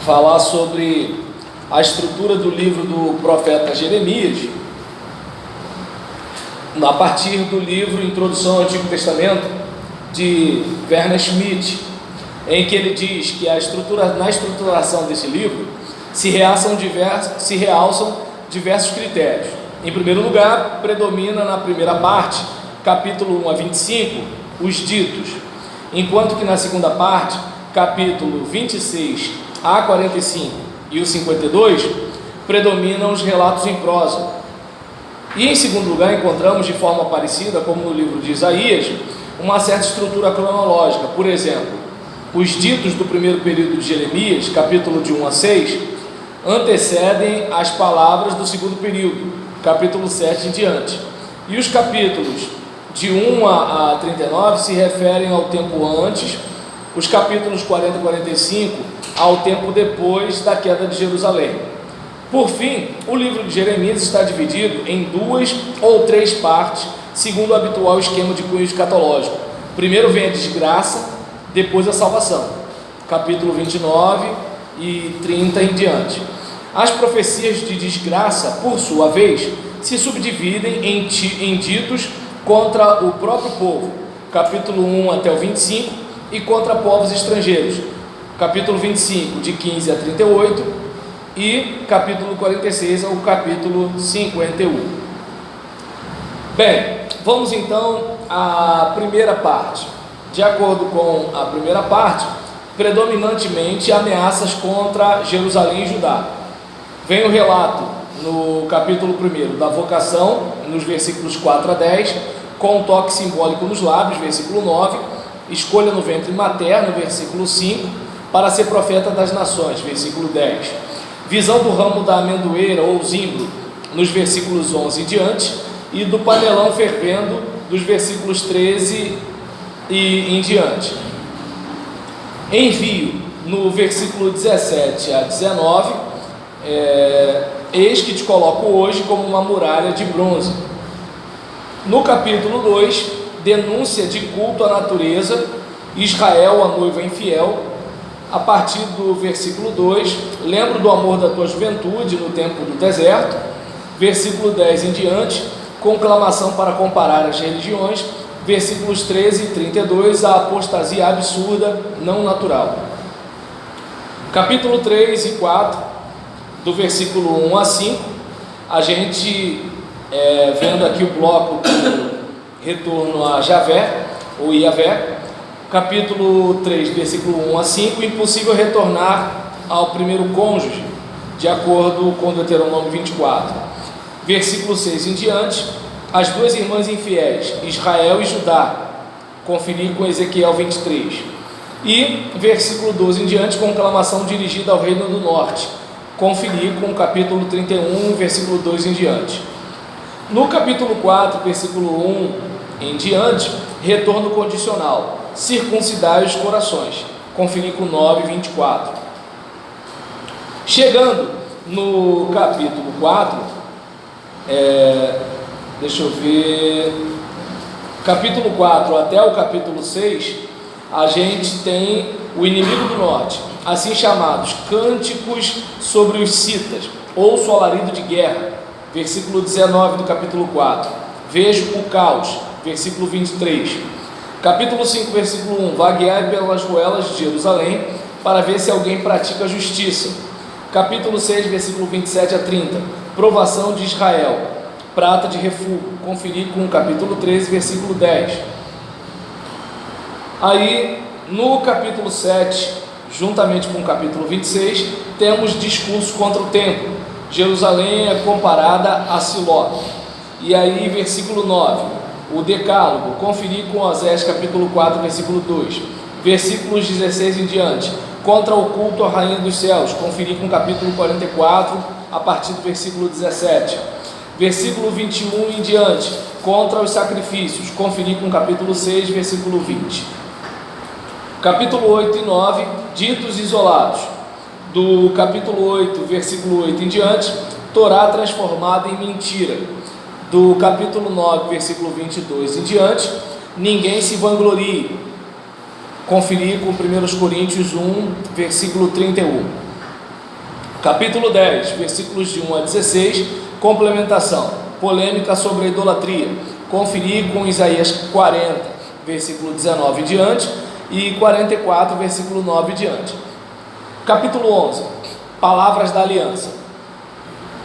falar sobre a estrutura do livro do profeta Jeremias, a partir do livro Introdução ao Antigo Testamento, de Werner Schmidt, em que ele diz que na estruturação desse livro se realçam diversos critérios. Em primeiro lugar, predomina na primeira parte, capítulo 1 a 25, os ditos, enquanto que na segunda parte, capítulo 26 a 45 e o 52, predominam os relatos em prosa. E em segundo lugar, encontramos de forma parecida, como no livro de Isaías, uma certa estrutura cronológica. Por exemplo, os ditos do primeiro período de Jeremias, capítulo de 1 a 6, antecedem as palavras do segundo período, capítulo 7 em diante. E os capítulos de 1 a 39 se referem ao tempo antes, os capítulos 40 e 45 ao tempo depois da queda de Jerusalém. Por fim, o livro de Jeremias está dividido em 2 ou 3 partes, segundo o habitual esquema de cunho escatológico. Primeiro vem a desgraça, depois a salvação, capítulo 29 e 30 em diante. As profecias de desgraça, por sua vez, se subdividem em ditos contra o próprio povo, capítulo 1 até o 25, e contra povos estrangeiros, capítulo 25 de 15 a 38, e capítulo 46 ao capítulo 51. Bem, vamos então à primeira parte. De acordo com a primeira parte, predominantemente ameaças contra Jerusalém e Judá. Vem o relato no capítulo 1 da vocação, nos versículos 4 a 10, com um toque simbólico nos lábios, versículo 9, escolha no ventre materno, versículo 5, para ser profeta das nações, versículo 10. Visão do ramo da amendoeira ou zimbro, nos versículos 11 em diante, e do panelão fervendo, dos versículos 13 e em diante. Envio, no versículo 17 a 19, eis que te coloco hoje como uma muralha de bronze. No capítulo 2, denúncia de culto à natureza, Israel, a noiva infiel. A partir do versículo 2, lembro do amor da tua juventude no tempo do deserto. Versículo 10 em diante, conclamação para comparar as religiões. Versículos 13 e 32, a apostasia absurda, não natural. Capítulo 3 e 4, do versículo 1 a 5, a gente, vendo aqui o bloco do retorno a Javé, ou Iavé. Capítulo 3, versículo 1 a 5, impossível retornar ao primeiro cônjuge, de acordo com Deuteronômio 24. Versículo 6 em diante, as duas irmãs infiéis, Israel e Judá, conferir com Ezequiel 23. E versículo 12 em diante, conclamação dirigida ao reino do norte, conferir com o capítulo 31, versículo 2 em diante. No capítulo 4, versículo 1 em diante, retorno condicional, circuncidar os corações, conferir com 9 e 24. Chegando no capítulo 4, deixa eu ver, capítulo 4 até o capítulo 6, a gente tem o inimigo do norte, assim chamados cânticos sobre os citas, ouço o alarido de guerra, versículo 19 do capítulo 4, vejo o caos, versículo 23. Capítulo 5, versículo 1, vagueai pelas ruelas de Jerusalém, para ver se alguém pratica justiça. Capítulo 6, versículo 27 a 30, provação de Israel, prata de refúgio, conferir com o capítulo 13, versículo 10. Aí, no capítulo 7, juntamente com o capítulo 26, temos discurso contra o templo. Jerusalém é comparada a Siló. E aí, versículo 9, o decálogo, conferir com Osés, capítulo 4, versículo 2, versículos 16 em diante, contra o culto à rainha dos céus, conferir com o capítulo 44, a partir do versículo 17, versículo 21 em diante, contra os sacrifícios, conferir com o capítulo 6, versículo 20. Capítulo 8 e 9, ditos isolados, do capítulo 8, versículo 8 em diante, Torá transformada em mentira. Do capítulo 9, versículo 22 em diante, ninguém se vanglorie. Conferir com 1 Coríntios 1, versículo 31. Capítulo 10, versículos de 1 a 16, complementação, polêmica sobre a idolatria. Conferir com Isaías 40, versículo 19 em diante, e 44, versículo 9 em diante. Capítulo 11, palavras da aliança.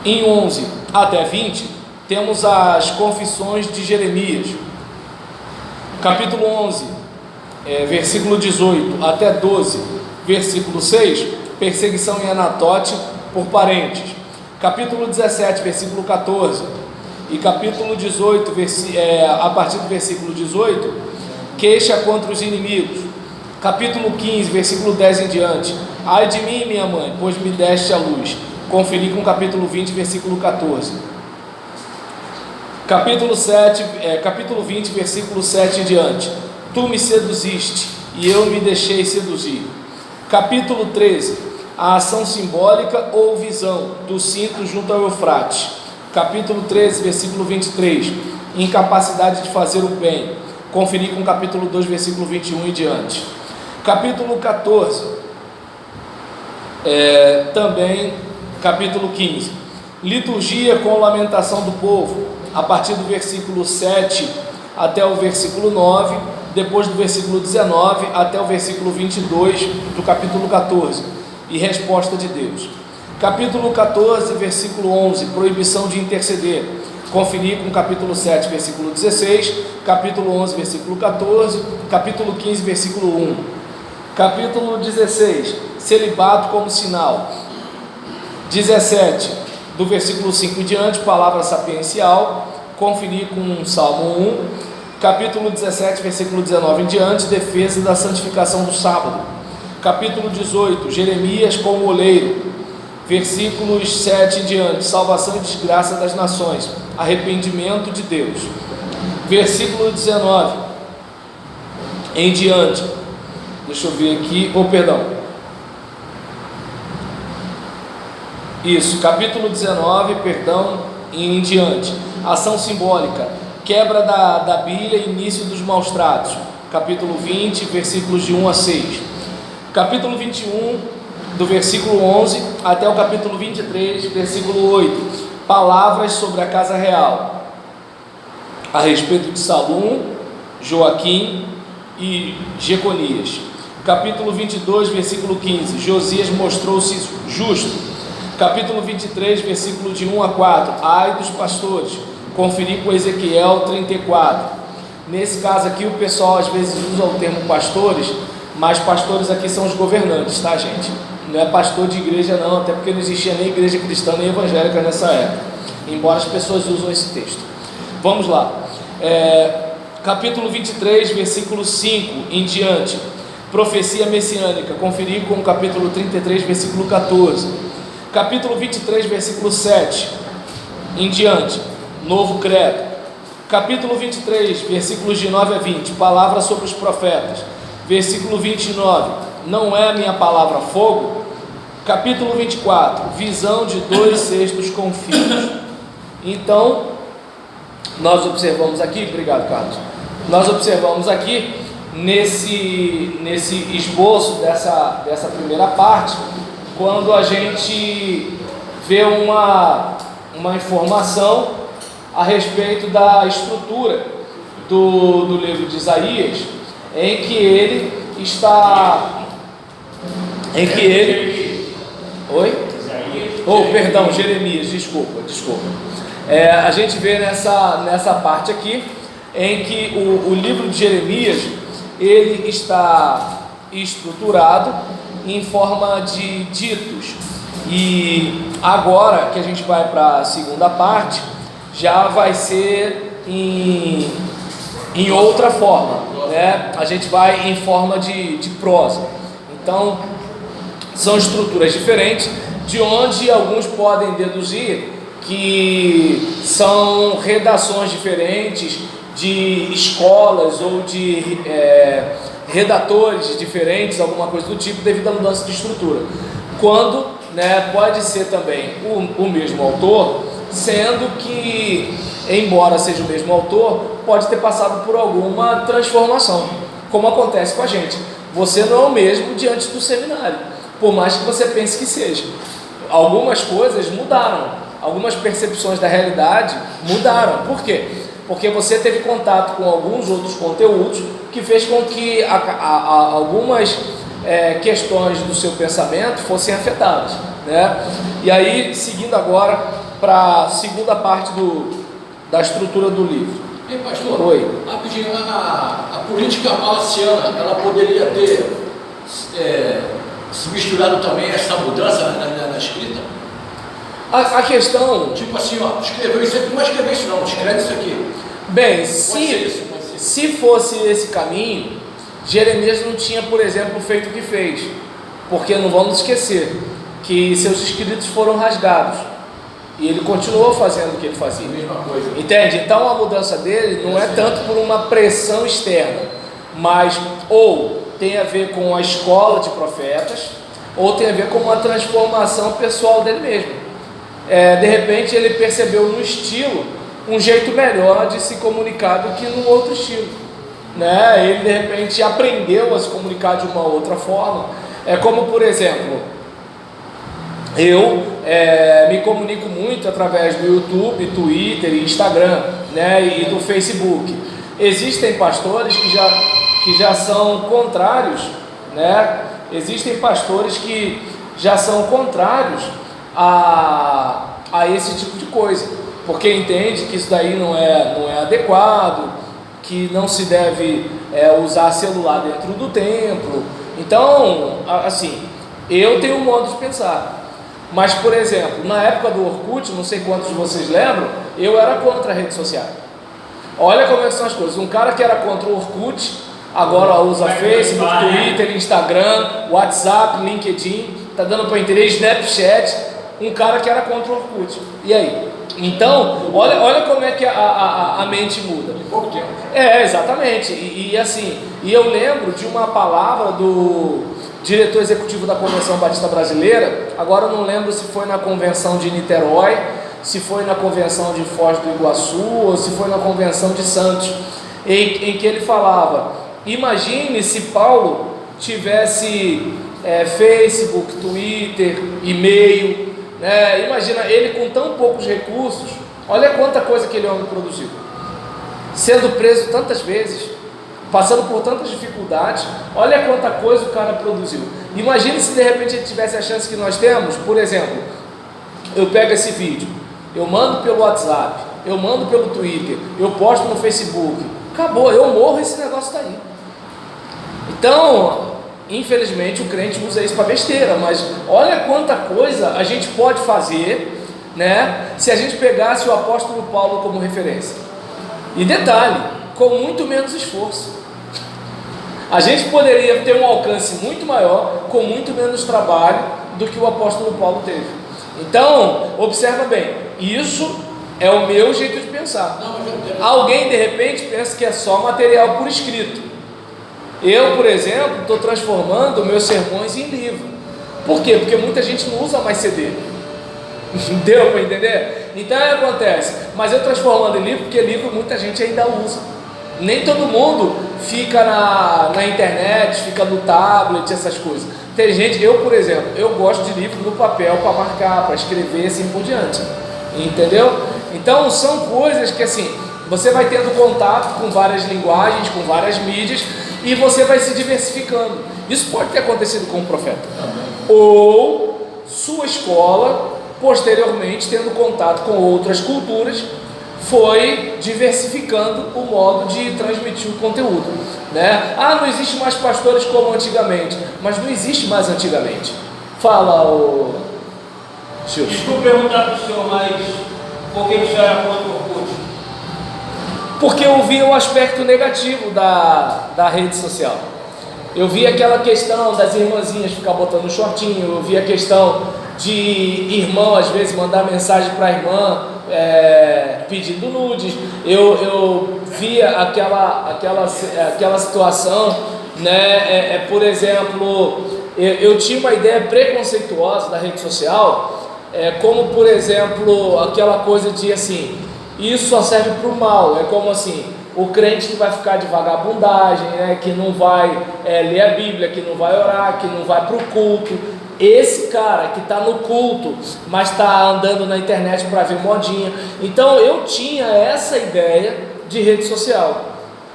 Em 11 até 20, temos as confissões de Jeremias. Capítulo 11, versículo 18 até 12, versículo 6, perseguição em Anatote por parentes. Capítulo 17, versículo 14, e capítulo 18, a partir do versículo 18, queixa contra os inimigos. Capítulo 15, versículo 10 em diante, ai de mim, minha mãe, pois me deste a luz. Conferir com capítulo 20, versículo 14. Capítulo 20, versículo 7 em diante, tu me seduziste e eu me deixei seduzir. Capítulo 13, a ação simbólica ou visão do cinto junto ao Eufrates. Capítulo 13, versículo 23, incapacidade de fazer o bem. Conferir com capítulo 2, versículo 21 em diante. Capítulo 14, também capítulo 15, liturgia com lamentação do povo, a partir do versículo 7 até o versículo 9, depois do versículo 19 até o versículo 22 do capítulo 14, e resposta de Deus. Capítulo 14, versículo 11, proibição de interceder. Conferir com capítulo 7, versículo 16, capítulo 11, versículo 14, capítulo 15, versículo 1. Capítulo 16, celibato como sinal. 17, do versículo 5 em diante, palavra sapiencial. Conferir com Salmo 1. Capítulo 17, versículo 19 em diante, defesa da santificação do sábado. Capítulo 18, Jeremias como oleiro. Versículos 7 em diante, salvação e desgraça das nações, arrependimento de Deus. Versículo 19 em diante, deixa eu ver aqui, capítulo 19, e em diante, ação simbólica, quebra da bilha e início dos maus tratos. Capítulo 20, versículos de 1 a 6. Capítulo 21, do versículo 11 até o capítulo 23, versículo 8, palavras sobre a casa real, a respeito de Salum, Joaquim e Jeconias. Capítulo 22, versículo 15, Josias mostrou-se justo. Capítulo 23, versículo de 1 a 4, ai dos pastores. Conferir com Ezequiel 34. Nesse caso aqui o pessoal às vezes usa o termo pastores, mas pastores aqui são os governantes, tá, gente? Não é pastor de igreja não, até porque não existia nem igreja cristã nem evangélica nessa época, embora as pessoas usam esse texto. Vamos lá, capítulo 23, versículo 5 em diante, profecia messiânica. Conferir com o capítulo 33, versículo 14. Capítulo 23, versículo 7 em diante, novo credo. Capítulo 23, versículos de 9 a 20, palavra sobre os profetas. Versículo 29, não é a minha palavra fogo? Capítulo 24, visão de 2/6 com filhos. Então, nós observamos aqui, obrigado Carlos, nós observamos aqui nesse esboço dessa primeira parte, quando a gente vê uma informação a respeito da estrutura do livro de Isaías, em que ele está, Jeremias, desculpa. A gente vê nessa parte aqui, em que o livro de Jeremias, ele está estruturado em forma de ditos, e agora que a gente vai para a segunda parte, já vai ser em outra forma, né? A gente vai em forma de prosa. Então são estruturas diferentes, de onde alguns podem deduzir que são redações diferentes de escolas ou de redatores diferentes, alguma coisa do tipo, devido à mudança de estrutura, quando, né, pode ser também o mesmo autor, sendo que, embora seja o mesmo autor, pode ter passado por alguma transformação, como acontece com a gente. Você não é o mesmo diante do seminário, por mais que você pense que seja. algumas coisas mudaram, algumas percepções da realidade mudaram. Por quê? Porque você teve contato com alguns outros conteúdos que fez com que algumas questões do seu pensamento fossem afetadas, né? E aí, seguindo agora para a segunda parte da estrutura do livro. Ei, pastor, Oi. rapidinho, a política palaciana, ela poderia ter se misturado também a essa mudança na escrita? A questão... Tipo assim, ó, escreveu isso aqui, não vai escrever isso não, escreve isso aqui. Bem, Pode ser isso. se fosse esse caminho, Jeremias não tinha, por exemplo, feito o que fez, porque não vamos esquecer que seus escritos foram rasgados e ele continuou fazendo o que ele fazia. Mesma coisa. Entende? Então a mudança dele não é tanto por uma pressão externa, mas ou tem a ver com a escola de profetas, ou tem a ver com uma transformação pessoal dele mesmo. De repente ele percebeu no estilo um jeito melhor de se comunicar do que no outro estilo, né? Ele de repente aprendeu a se comunicar de uma outra forma. É como, por exemplo, eu me comunico muito através do YouTube, Twitter, Instagram, né? E do Facebook. Existem pastores que já são contrários, né? Existem pastores que já são contrários a esse tipo de coisa, porque entende que isso daí não é adequado, que não se deve usar celular dentro do templo. Então, assim, eu tenho um modo de pensar. Mas, por exemplo, na época do Orkut, não sei quantos de vocês lembram, eu era contra a rede social. Olha como é que são as coisas. Um cara que era contra o Orkut, agora usa Facebook, Twitter, Instagram, WhatsApp, LinkedIn, tá dando para entender, Snapchat. Um cara que era contra o Orkut. E aí? Então, olha como é que a mente muda. Em pouco tempo. Exatamente. E assim, eu lembro de uma palavra do diretor executivo da Convenção Batista Brasileira. Agora eu não lembro se foi na convenção de Niterói, se foi na convenção de Foz do Iguaçu ou se foi na convenção de Santos, em que ele falava: imagine se Paulo tivesse Facebook, Twitter, e-mail, né? Imagina ele com tão poucos recursos. Olha quanta coisa aquele homem produziu, sendo preso tantas vezes, passando por tantas dificuldades. Olha quanta coisa o cara produziu. Imagine se de repente ele tivesse a chance que nós temos. Por exemplo, eu pego esse vídeo, eu mando pelo WhatsApp, eu mando pelo Twitter, eu posto no Facebook, acabou, eu morro, esse negócio está aí. Então, infelizmente o crente usa isso para besteira, mas olha quanta coisa a gente pode fazer, né, se a gente pegasse o apóstolo Paulo como referência. E detalhe, com muito menos esforço. A gente poderia ter um alcance muito maior, com muito menos trabalho do que o apóstolo Paulo teve. Então, observa bem, isso é o meu jeito de pensar. Alguém de repente pensa que é só material por escrito. Eu, por exemplo, estou transformando meus sermões em livro. Por quê? Porque muita gente não usa mais CD. Deu para entender? Então acontece, mas eu transformando em livro, porque livro muita gente ainda usa. Nem todo mundo fica na internet, fica no tablet, essas coisas. Tem gente, eu por exemplo, eu gosto de livro no papel para marcar, para escrever, assim por diante. Entendeu? Então são coisas que assim, você vai tendo contato com várias linguagens, com várias mídias, e você vai se diversificando. Isso pode ter acontecido com o profeta. Ou sua escola, posteriormente, tendo contato com outras culturas, foi diversificando o modo de transmitir o conteúdo, né? Não existe mais pastores como antigamente, mas não existe mais antigamente. Fala, o Chico. Desculpa perguntar para o senhor, mas por que o senhor era contra o Orkut? Porque eu via o aspecto negativo da rede social. Eu vi aquela questão das irmãzinhas ficar botando shortinho, eu vi a questão de irmão às vezes mandar mensagem para a irmã pedindo nudes. Eu via aquela situação, né? Por exemplo, eu tinha uma ideia preconceituosa da rede social, como por exemplo aquela coisa de assim, isso só serve para o mal. É como assim, o crente que vai ficar de vagabundagem, né, que não vai ler a Bíblia, que não vai orar, que não vai para o culto. esse cara que está no culto, mas está andando na internet para ver modinha. Então eu tinha essa ideia de rede social.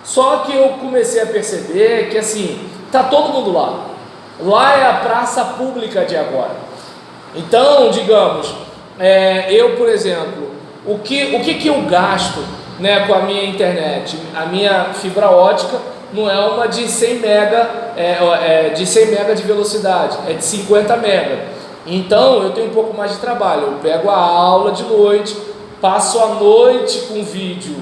Só que eu comecei a perceber que assim, tá todo mundo lá. Lá é a praça pública de agora. Então, digamos, eu, por exemplo, o que eu gasto, né, com a minha internet? A minha fibra ótica não é uma de 100 mega, de 100 mega de velocidade, é de 50 mega. Então eu tenho um pouco mais de trabalho. Eu pego a aula de noite, passo a noite com vídeo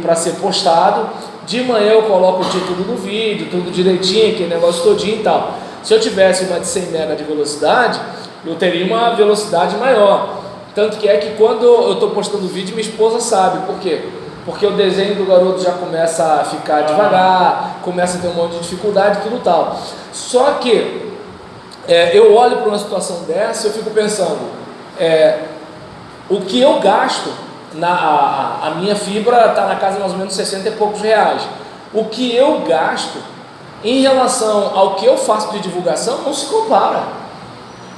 para ser postado. De manhã eu coloco o título do vídeo, tudo direitinho, aquele negócio todinho e tal. Se eu tivesse uma de 100 mega de velocidade, eu teria uma velocidade maior. Tanto que quando eu estou postando vídeo, minha esposa sabe. Por quê? Porque o desenho do garoto já começa a ficar devagar, começa a ter um monte de dificuldade e tudo tal. Só que eu olho para uma situação dessa e eu fico pensando, o que eu gasto, a minha fibra está na casa de mais ou menos 60 e poucos reais. O que eu gasto em relação ao que eu faço de divulgação não se compara.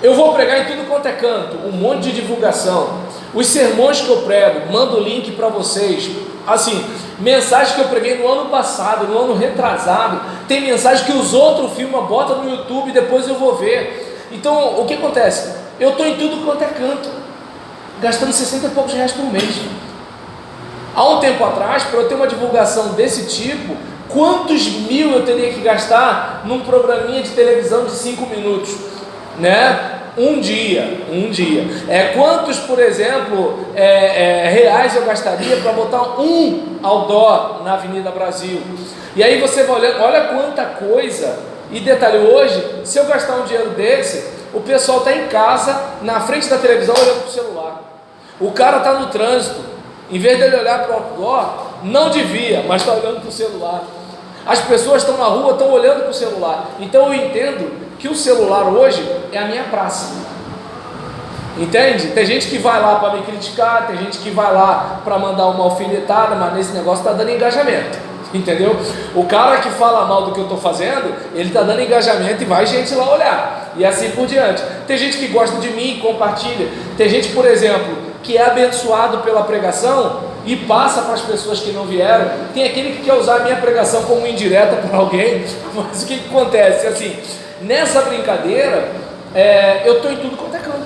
Eu vou pregar em tudo quanto é canto, um monte de divulgação. Os sermões que eu prego, mando o link para vocês. Assim, mensagens que eu preguei no ano passado, no ano retrasado. Tem mensagem que os outros filmam, botam no YouTube e depois eu vou ver. Então, o que acontece? Eu estou em tudo quanto é canto, gastando 60 e poucos reais por mês. Há um tempo atrás, para eu ter uma divulgação desse tipo, quantos mil eu teria que gastar num programinha de televisão de 5 minutos? Né? Um dia. Quantos, por exemplo, reais eu gastaria para botar um outdoor na Avenida Brasil? E aí você vai olhando, olha quanta coisa. E detalhe, hoje, se eu gastar um dinheiro desse, o pessoal está em casa, na frente da televisão, olhando para o celular. O cara está no trânsito, em vez dele olhar para o outdoor, não devia, mas está olhando para o celular. As pessoas estão na rua, estão olhando para o celular. Então eu entendo que o celular hoje é a minha praça. Entende? Tem gente que vai lá para me criticar, tem gente que vai lá para mandar uma alfinetada, mas nesse negócio está dando engajamento. Entendeu? O cara que fala mal do que eu estou fazendo, ele está dando engajamento e vai gente lá olhar. E assim por diante. Tem gente que gosta de mim, compartilha. Tem gente, por exemplo, que é abençoado pela pregação e passa para as pessoas que não vieram. Tem aquele que quer usar a minha pregação como indireta para alguém. Mas o que acontece? Assim, nessa brincadeira, eu estou em tudo quanto é canto.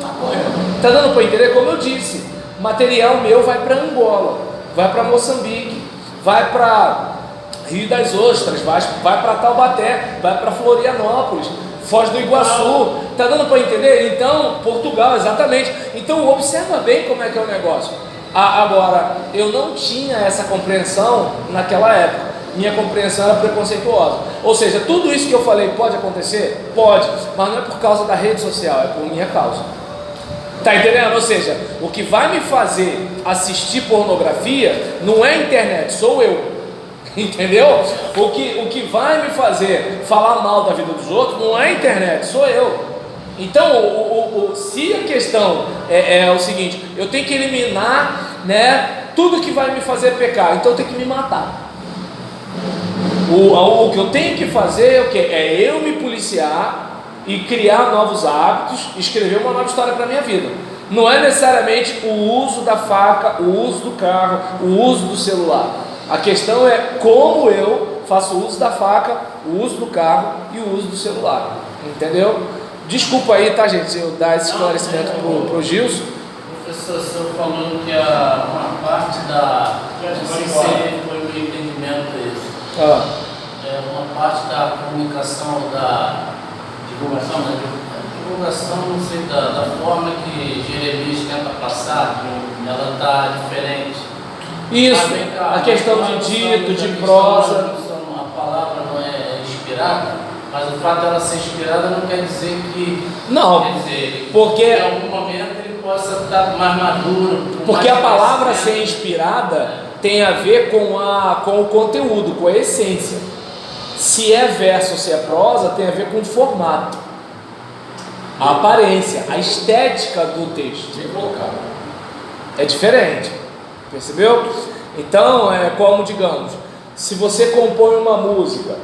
Está dando para entender? Como eu disse, material meu vai para Angola, vai para Moçambique, vai para Rio das Ostras, vai para Taubaté, vai para Florianópolis, Foz do Iguaçu. Está dando para entender? Então, Portugal, exatamente. Então observa bem como é que é o negócio. Agora, eu não tinha essa compreensão naquela época. Minha compreensão era preconceituosa. Ou seja, tudo isso que eu falei pode acontecer? Pode, mas não é por causa da rede social, é por minha causa. Tá entendendo? Ou seja, o que vai me fazer assistir pornografia não é a internet, sou eu. Entendeu? O que vai me fazer falar mal da vida dos outros não é a internet, sou eu. Então, se a questão é o seguinte, eu tenho que eliminar, né, tudo que vai me fazer pecar, então eu tenho que me matar. O que eu tenho que fazer é o quê? É eu me policiar e criar novos hábitos, escrever uma nova história para a minha vida. Não é necessariamente o uso da faca, o uso do carro, o uso do celular. A questão é como eu faço uso da faca, o uso do carro e o uso do celular. Entendeu? Desculpa aí, tá, gente, eu dar esse esclarecimento pro Gilson. Professor, o senhor falou que uma parte da CC foi o entendimento desse. Uma parte da comunicação, da divulgação, não sei, da forma que Jeremias tenta passar, ela está diferente. Isso, a questão de dito, de prosa. A palavra não é inspirada, mas o fato dela ser inspirada não quer dizer que. Não, quer dizer, porque em algum momento ele possa estar mais maduro. Porque a palavra ser inspirada tem a ver com o conteúdo, com a essência. Se é verso ou se é prosa, tem a ver com o formato, a aparência, a estética do texto. É diferente, percebeu? Então, é como, digamos, se você compõe uma música,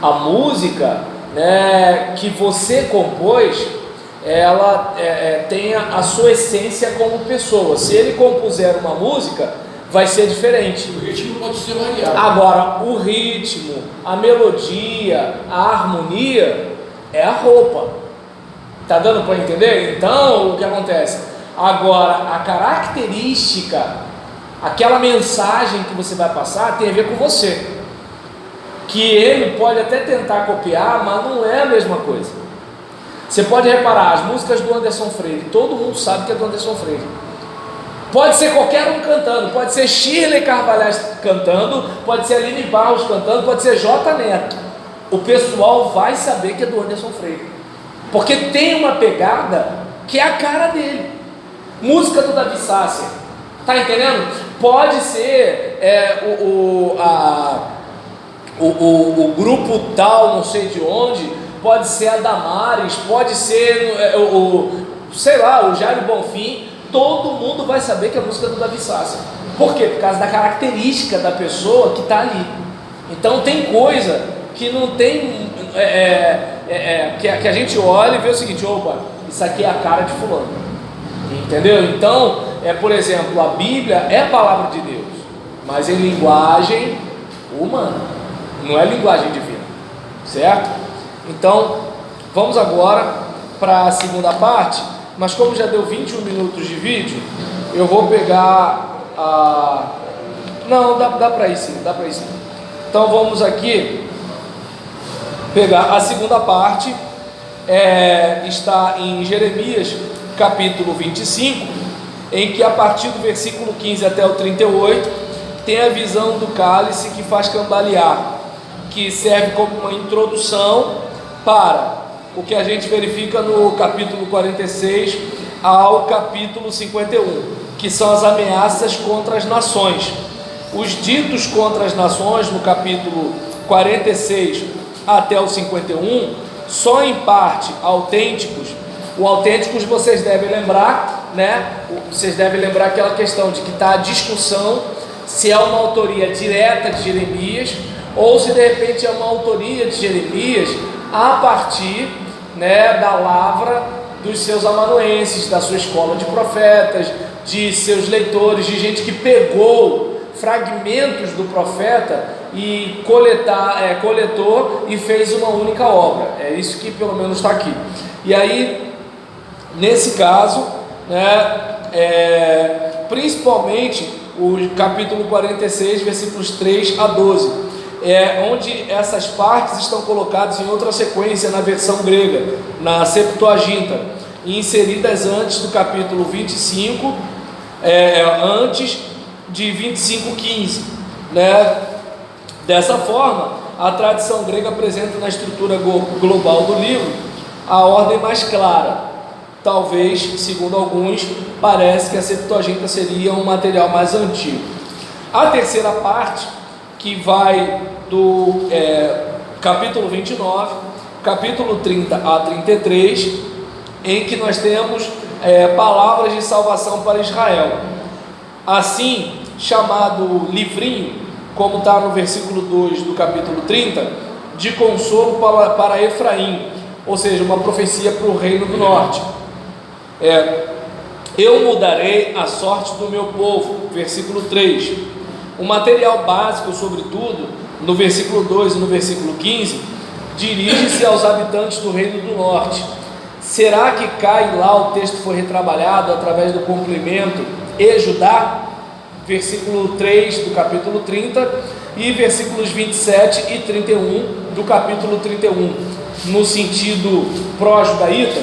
a música né, que você compôs, ela tenha a sua essência como pessoa. Se ele compuser uma música, vai ser diferente. O ritmo pode ser variado. Agora, o ritmo, a melodia, a harmonia é a roupa. Tá dando para entender? Então, o que acontece? Agora, a característica, aquela mensagem que você vai passar tem a ver com você. Que ele pode até tentar copiar, mas não é a mesma coisa. Você pode reparar, as músicas do Anderson Freire, todo mundo sabe que é do Anderson Freire. Pode ser qualquer um cantando, pode ser Shirley Carvalhais cantando, pode ser Aline Barros cantando, pode ser J Neto. O pessoal vai saber que é do Anderson Freire, porque tem uma pegada que é a cara dele. Música do Davi Sasser, tá entendendo? Pode ser o grupo tal, não sei de onde, pode ser a Damares, pode ser sei lá, o Jairo Bonfim. Todo mundo vai saber que é a música do Davi Sasser. Por quê? Por causa da característica da pessoa que está ali. Então tem coisa que não tem, que a gente olha e vê o seguinte: opa, isso aqui é a cara de fulano. Entendeu? Então, por exemplo, a Bíblia é a palavra de Deus, mas em linguagem humana, não é linguagem divina, certo? Então, vamos agora para a segunda parte. Mas como já deu 21 minutos de vídeo, eu vou pegar a... Não, dá para ir sim, dá para ir sim. Então vamos aqui pegar a segunda parte, está em Jeremias capítulo 25, em que a partir do versículo 15 até o 38, tem a visão do cálice que faz cambalear, que serve como uma introdução para o que a gente verifica no capítulo 46 ao capítulo 51, que são as ameaças contra as nações. Os ditos contra as nações no capítulo 46 até o 51 só em parte autênticos. O autênticos vocês devem lembrar, né? Vocês devem lembrar aquela questão de que está a discussão se é uma autoria direta de Jeremias ou se de repente é uma autoria de Jeremias a partir, né, da lavra dos seus amanuenses, da sua escola de profetas, de seus leitores, de gente que pegou fragmentos do profeta e coletou e fez uma única obra. É isso que pelo menos está aqui. E aí, nesse caso, né, principalmente o capítulo 46, versículos 3 a 12, onde essas partes estão colocadas em outra sequência na versão grega, na Septuaginta, inseridas antes do capítulo 25, antes de 25:15, né? Dessa forma, a tradição grega apresenta na estrutura global do livro a ordem mais clara. Talvez, segundo alguns, parece que a Septuaginta seria um material mais antigo. A terceira parte, que vai do capítulo 29, capítulo 30 a 33, em que nós temos palavras de salvação para Israel. Assim, chamado livrinho, como está no versículo 2 do capítulo 30, de consolo para Efraim, ou seja, uma profecia para o reino do norte. Eu mudarei a sorte do meu povo, versículo 3. O material básico, sobretudo, no versículo 2 e no versículo 15, dirige-se aos habitantes do reino do norte. Será que cai lá, o texto foi retrabalhado através do complemento e Judá? Versículo 3 do capítulo 30 e versículos 27 e 31 do capítulo 31, no sentido pró-judaíta.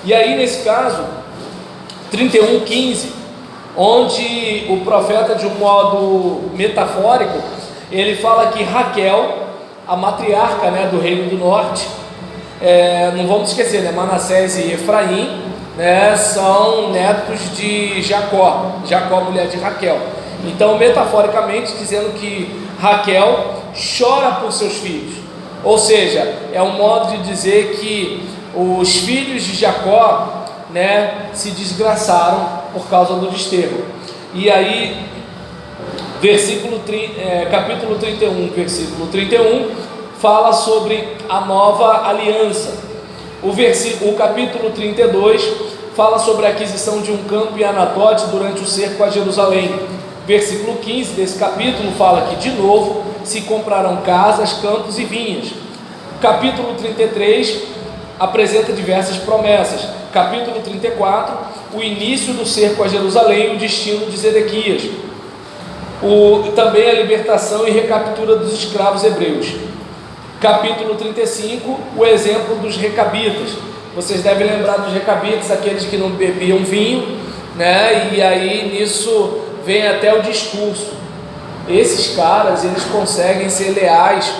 E aí, nesse caso, 31:15, onde o profeta, de um modo metafórico, ele fala que Raquel, a matriarca, né, do reino do norte, não vamos esquecer, né, Manassés e Efraim, né, são netos de Jacó, mulher de Raquel. Então, metaforicamente, dizendo que Raquel chora por seus filhos, ou seja, é um modo de dizer que os filhos de Jacó, né, se desgraçaram por causa do desterro. E aí, capítulo 31, versículo 31, fala sobre a nova aliança. O capítulo 32 fala sobre a aquisição de um campo em Anatote durante o cerco a Jerusalém. Versículo 15 desse capítulo fala que de novo se comprarão casas, campos e vinhas. Capítulo 33 apresenta diversas promessas. Capítulo 34, o início do cerco a Jerusalém e o destino de Zedequias. Também a libertação e recaptura dos escravos hebreus. Capítulo 35, o exemplo dos recabitas. Vocês devem lembrar dos recabitas, aqueles que não bebiam vinho, né? E aí nisso vem até o discurso. Esses caras, eles conseguem ser leais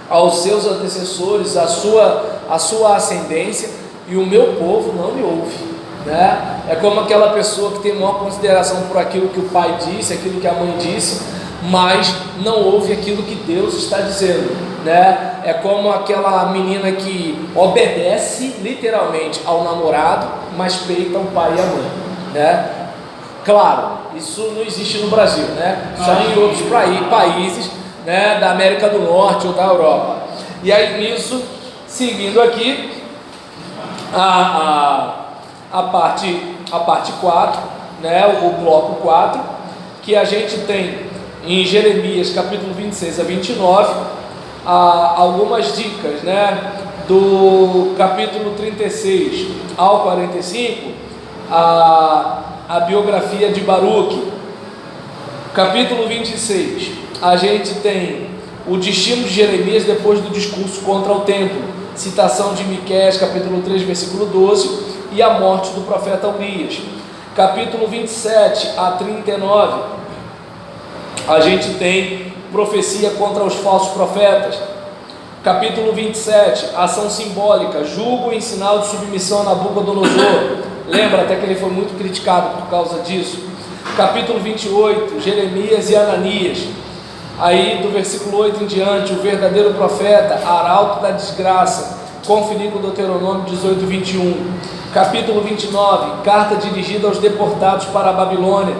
aos seus antecessores, à sua ascendência, e o meu povo não me ouve, né? É como aquela pessoa que tem maior consideração por aquilo que o pai disse, aquilo que a mãe disse, mas não ouve aquilo que Deus está dizendo, né? É como aquela menina que obedece literalmente ao namorado, mas peita o pai e a mãe, né? Claro, isso não existe no Brasil, né? Só em outros países, né, da América do Norte ou da Europa. E aí nisso, seguindo aqui a parte 4, né, o bloco 4, que a gente tem em Jeremias capítulo 26 a 29, algumas dicas, né, do capítulo 36 ao 45, a biografia de Baruque. Capítulo 26, a gente tem o destino de Jeremias depois do discurso contra o templo, citação de Miqueias, capítulo 3, versículo 12, e a morte do profeta Urias. Capítulo 27 a 39, a gente tem profecia contra os falsos profetas. Capítulo 27, ação simbólica, julgo em sinal de submissão a Nabucodonosor. Lembra até que ele foi muito criticado por causa disso. Capítulo 28, Jeremias e Ananias. Aí do versículo 8 em diante, o verdadeiro profeta, arauto da desgraça, conferir com Deuteronômio 18, 21. Capítulo 29, carta dirigida aos deportados para a Babilônia.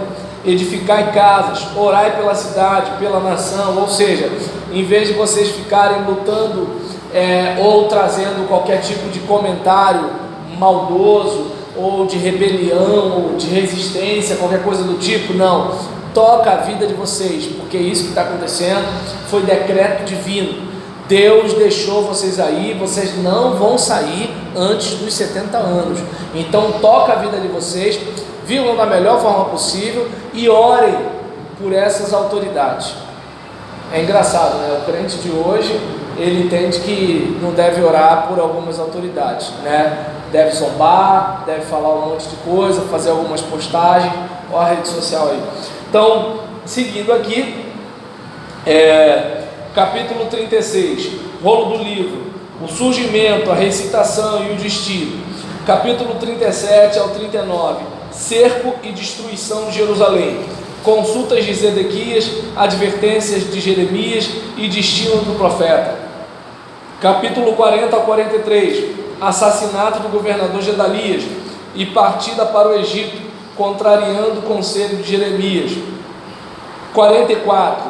Edificai casas, orai pela cidade, pela nação. Ou seja, em vez de vocês ficarem lutando ou trazendo qualquer tipo de comentário maldoso, ou de rebelião, ou de resistência, qualquer coisa do tipo, não, toca a vida de vocês, porque isso que está acontecendo foi decreto divino. Deus deixou vocês aí, vocês não vão sair antes dos 70 anos, então toca a vida de vocês, vivam da melhor forma possível e orem por essas autoridades. É engraçado, né? O crente de hoje, ele entende que não deve orar por algumas autoridades, né? Deve zombar, deve falar um monte de coisa, fazer algumas postagens. Olha a rede social aí. Então, seguindo aqui, capítulo 36, rolo do livro, o surgimento, a recitação e o destino. Capítulo 37 ao 39, cerco e destruição de Jerusalém. Consultas de Zedequias, advertências de Jeremias e destino do profeta. Capítulo 40 ao 43, assassinato do governador Gedalias e partida para o Egito, contrariando o conselho de Jeremias. 44,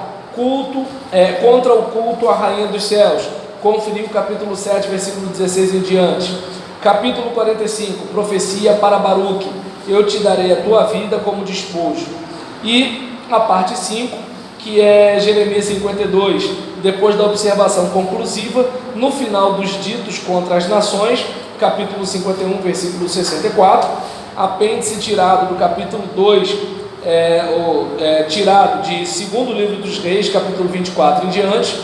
contra o culto à rainha dos céus, conferir o capítulo 7, versículo 16 em diante. Capítulo 45, profecia para Baruque, eu te darei a tua vida como despojo. E a parte 5, que é Jeremias 52, depois da observação conclusiva, no final dos ditos contra as nações, capítulo 51, versículo 64, apêndice tirado do capítulo 2, tirado de segundo livro dos reis, capítulo 24 em diante,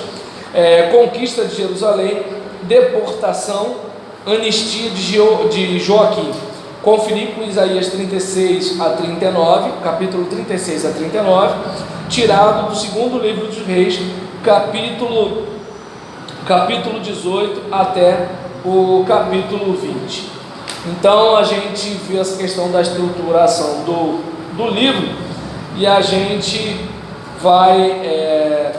conquista de Jerusalém, deportação, anistia de Joaquim. Conferir com Isaías 36 a 39, capítulo 36 a 39, tirado do segundo livro dos reis, capítulo 18 até o capítulo 20. Então a gente viu essa questão da estruturação do livro, e a gente vai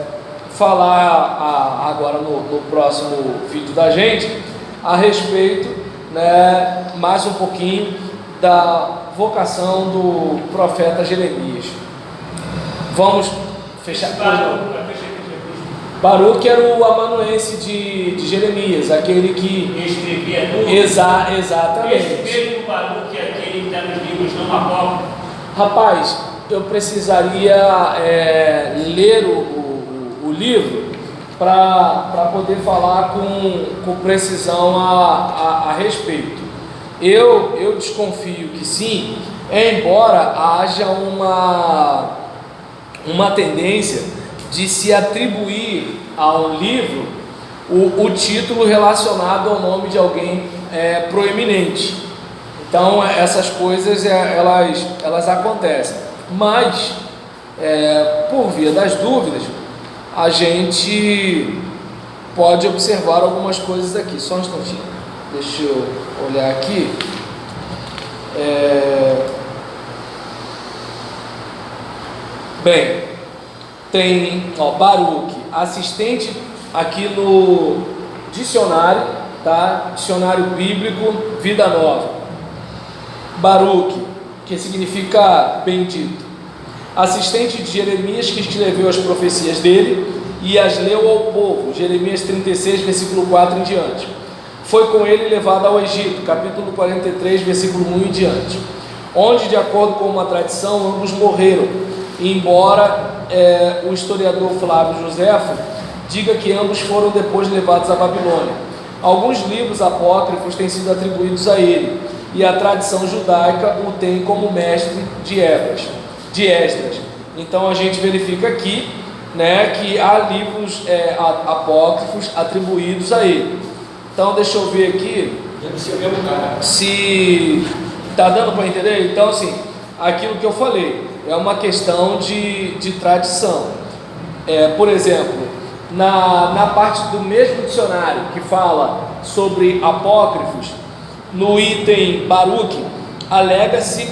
falar agora no próximo vídeo da gente a respeito, né, mais um pouquinho da vocação do profeta Jeremias. Vamos fechar. Baruque era o amanuense de Jeremias, aquele que escrevia tudo. Exatamente. Esse mesmo Baruque é aquele que está nos livros não apócrifos. Rapaz, eu precisaria ler o livro para poder falar com precisão a respeito. Eu desconfio que sim, embora haja uma tendência de se atribuir ao livro o título relacionado ao nome de alguém proeminente. Então essas coisas elas acontecem, mas por via das dúvidas a gente pode observar algumas coisas aqui. Só um instantinho, deixa eu olhar aqui. Bem, tem Baruque, assistente aqui no dicionário, tá? Dicionário bíblico, Vida Nova. Baruque, que significa bendito, assistente de Jeremias, que escreveu as profecias dele e as leu ao povo, Jeremias 36, versículo 4 em diante. Foi com ele levado ao Egito, capítulo 43, versículo 1 em diante, onde, de acordo com uma tradição, ambos morreram, embora o historiador Flávio Joséfo diga que ambos foram depois levados à Babilônia. Alguns livros apócrifos têm sido atribuídos a ele, e a tradição judaica o tem como mestre de Esdras. Então a gente verifica aqui, né, que há livros apócrifos atribuídos a ele. Então deixa eu ver aqui se está dando para entender. Então, assim, aquilo que eu falei é uma questão de tradição. Por exemplo, na parte do mesmo dicionário que fala sobre apócrifos, no item Baruque, alega-se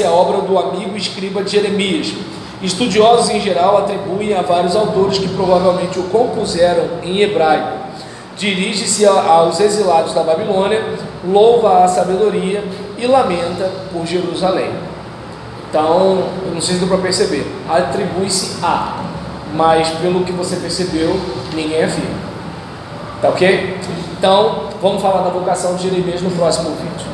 a obra do amigo e escriba de Jeremias. Estudiosos em geral atribuem a vários autores que provavelmente o compuseram em hebraico. Dirige-se aos exilados da Babilônia, louva a sabedoria e lamenta por Jerusalém. Então, eu não sei se deu para perceber, atribui-se a, mas pelo que você percebeu, ninguém afirma. Tá ok? Então, vamos falar da vocação de Jeremias no próximo vídeo.